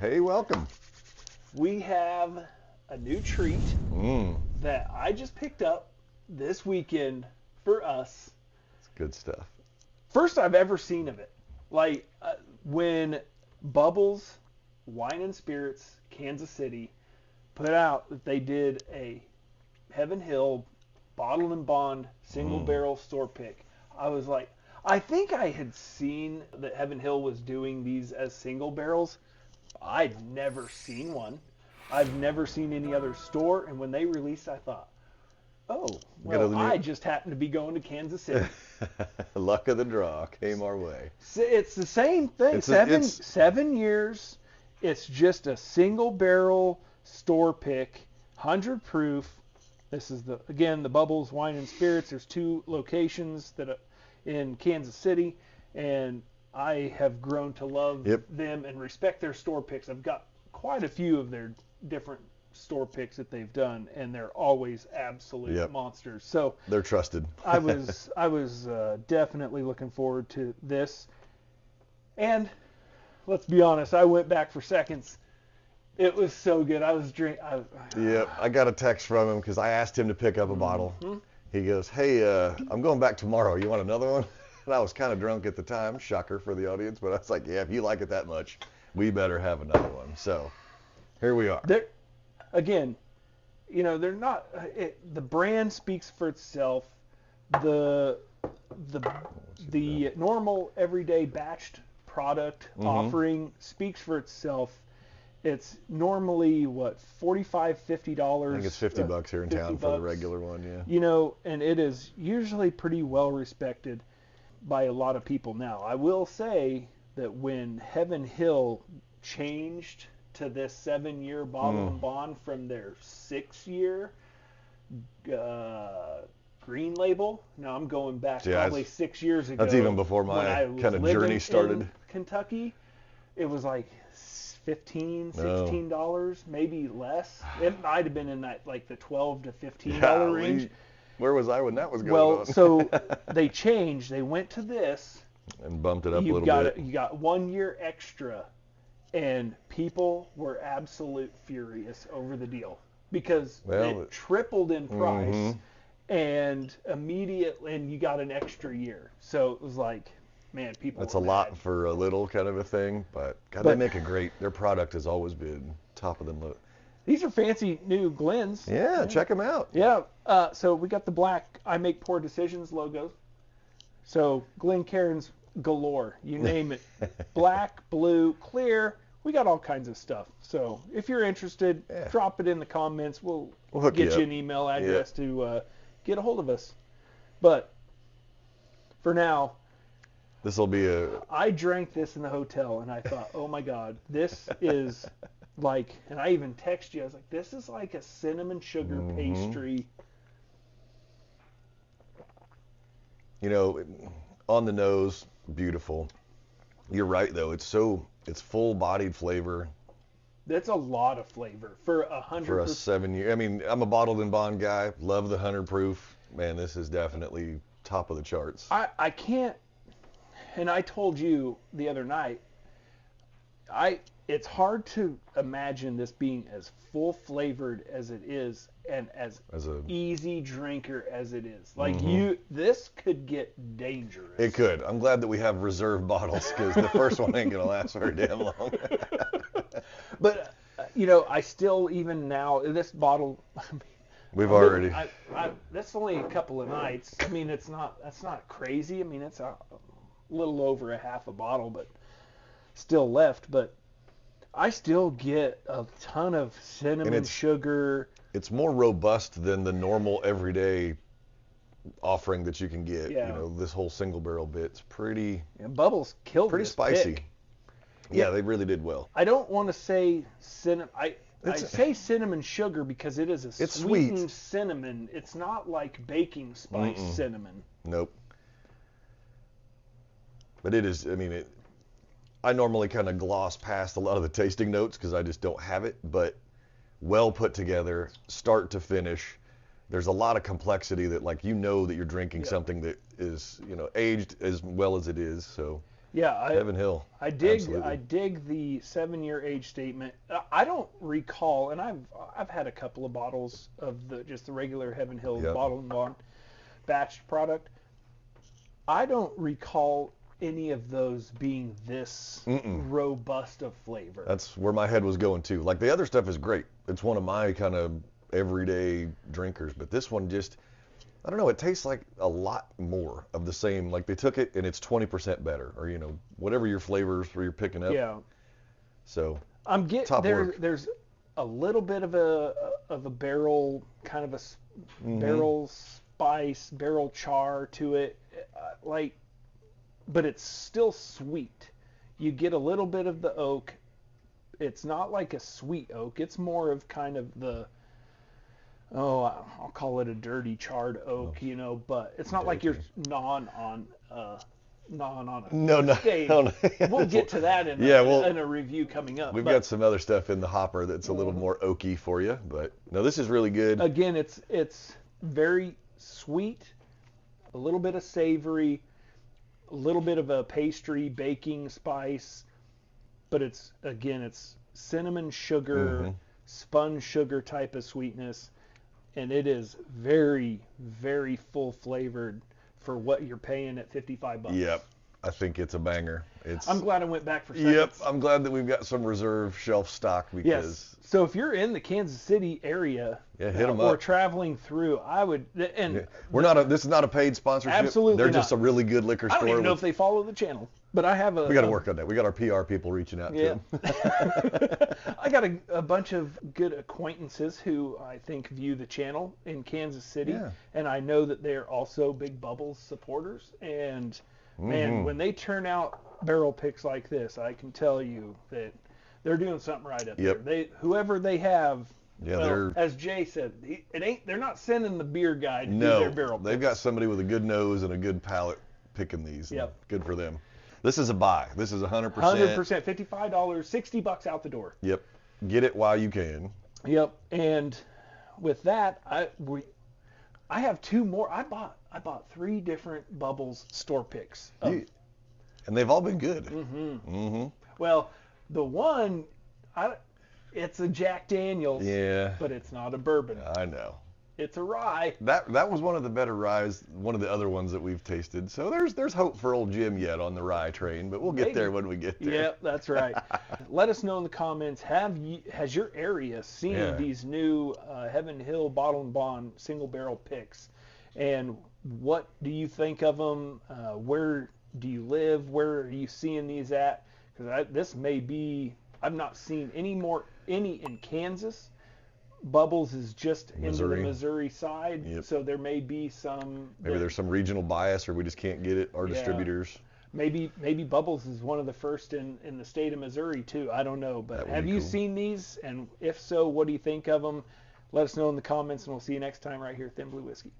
Hey, welcome. We have a new treat that I just picked up this weekend for us. It's good stuff. First I've ever seen of it. Like when Bubbles Wine and Spirits, Kansas City, put out that they did a Heaven Hill bottle and bond single barrel store pick. I was like, I think I had seen that Heaven Hill was doing these as single barrels. I'd never seen one. I've never seen any other store, and when they released, I thought, oh, well, I just happened to be going to Kansas City. Luck of the draw came our way. It's the same thing. Seven years. It's just a single barrel store pick, 100 proof. This is the Bubbles Wine and Spirits. There's 2 locations that in Kansas City, and I have grown to love them and respect their store picks. I've got quite a few of their different store picks that they've done, and they're always absolute monsters. So they're trusted. I was definitely looking forward to this, and let's be honest, I went back for seconds. It was so good. I was drinking. I got a text from him because I asked him to pick up a bottle. He goes, "Hey, I'm going back tomorrow. You want another one?" And I was kind of drunk at the time. Shocker for the audience, but I was like, "Yeah, if you like it that much, we better have another one." So here we are. Again, they're not. The brand speaks for itself. The normal everyday batched product offering speaks for itself. It's normally what, $45, $50. I think it's $50 here in town for the regular one, And it is usually pretty well respected by a lot of people now. I will say that when Heaven Hill changed to this 7-year bottle and bond from their 6-year green label. Now I'm going back probably 6 years ago. That's even before my kind of journey started. In Kentucky, it was like $15, $16, maybe less. It might have been in that like the $12 to $15 range. Where was I when that was going on? Well, so they changed. They went to this and bumped it up a little bit. You got 1 year extra, and people were absolute furious over the deal because it tripled in price, and immediately, and you got an extra year. So it was like, man, people. That's a lot for a little kind of a thing, but they make a great. Their product has always been top of the list. These are fancy new Glens. Yeah, check them out. Yeah. So we got the black I Make Poor Decisions logo. So Glencairn's galore. You name it. Black, blue, clear. We got all kinds of stuff. So if you're interested, drop it in the comments. We'll get you an email address to get a hold of us. But for now, this will be I drank this in the hotel, and I thought, oh my God, this is like, and I even texted you. I was like, this is like a cinnamon sugar pastry. On the nose, beautiful. You're right, though. It's full-bodied flavor. That's a lot of flavor for 100. For a 7-year. I mean, I'm a bottled and bond guy. Love the 100 proof. Man, this is definitely top of the charts. I can't. And I told you the other night, it's hard to imagine this being as full flavored as it is and as a easy drinker as it is. Like this could get dangerous. It could. I'm glad that we have reserve bottles because the first one ain't gonna last very damn long. But I still, even now, this bottle. That's only a couple of nights. I mean, that's not crazy. I mean, it's a little over a half a bottle, but still left. But I still get a ton of cinnamon sugar. It's more robust than the normal everyday offering that you can get. This whole single barrel bit's pretty. And Bubbles killed pretty this spicy. pick. Yeah, they really did well. I don't want to say cinnamon. I say cinnamon sugar because it is a sweetened cinnamon. It's not like baking spice cinnamon. Nope. But it is. I mean, I normally kind of gloss past a lot of the tasting notes because I just don't have it. But well put together, start to finish. There's a lot of complexity that, like, that you're drinking something that is, aged as well as it is. So Yeah, Heaven Hill. I dig Absolutely. the 7-year age statement. I don't recall, and I've had a couple of bottles of the regular Heaven Hill Yep. bottle and bond batched product. I don't recall any of those being this Mm-mm. robust of flavor. That's where my head was going too. Like the other stuff is great. It's one of my kind of everyday drinkers, but this one just, I don't know, it tastes like a lot more of the same. Like they took it and it's 20% better, or whatever your flavors where you're picking up. Yeah, So I'm getting top work. there's a little bit of a barrel kind of barrel spice, barrel char to it, like, but it's still sweet. You get a little bit of the oak. It's not like a sweet oak. It's more of kind of I'll call it a dirty charred oak, but it's not like you're gnawing on a No, steak. no. We'll get to that in a review coming up. We've got some other stuff in the hopper that's a little more oaky for you, but no, this is really good. Again, it's very sweet, a little bit of savory, a little bit of a pastry baking spice, but it's cinnamon sugar, spun sugar type of sweetness, and it is very, very full flavored for what you're paying at $55. Yep, I think it's a banger. I'm glad I went back for seconds. Yep, I'm glad that we've got some reserve shelf stock because. Yes. So if you're in the Kansas City area, yeah, hit them or up. traveling through, I would. And yeah. This is not a paid sponsorship. Absolutely They're not. just a really good liquor store. I don't even know if they follow the channel, but I have a. We got to work on that. We got our PR people reaching out to them. I got a bunch of good acquaintances who I think view the channel in Kansas City, and I know that they're also big Bubbles supporters. And man, when they turn out barrel picks like this, I can tell you that they're doing something right up there. Whoever they have. Yeah, well, as Jay said, they're not sending the beer guy to do their barrel picks. They've got somebody with a good nose and a good palate picking these. Yep. Good for them. This is a buy. This is 100%. 100%, $55, $60 out the door. Yep. Get it while you can. Yep. And with that, I have two more. I bought 3 different Bubbles store picks. And they've all been good. Well, the one, it's a Jack Daniel's. Yeah. But it's not a bourbon. I know. It's a rye. That was one of the better ryes, one of the other ones that we've tasted. So there's hope for old Jim yet on the rye train, but we'll get there when we get there. Yep, that's right. Let us know in the comments, has your area seen these new Heaven Hill Bottle and Bond single barrel picks? And what do you think of them? Where do you live? Where are you seeing these at? Because this may be, I've not seen any in Kansas. Bubbles is just into the Missouri side, so there may be some. Maybe there's some regional bias, or we just can't get it. Our distributors. Maybe Bubbles is one of the first in the state of Missouri too. I don't know, but have you seen these? And if so, what do you think of them? Let us know in the comments, and we'll see you next time right here at Thin Blue Whiskey.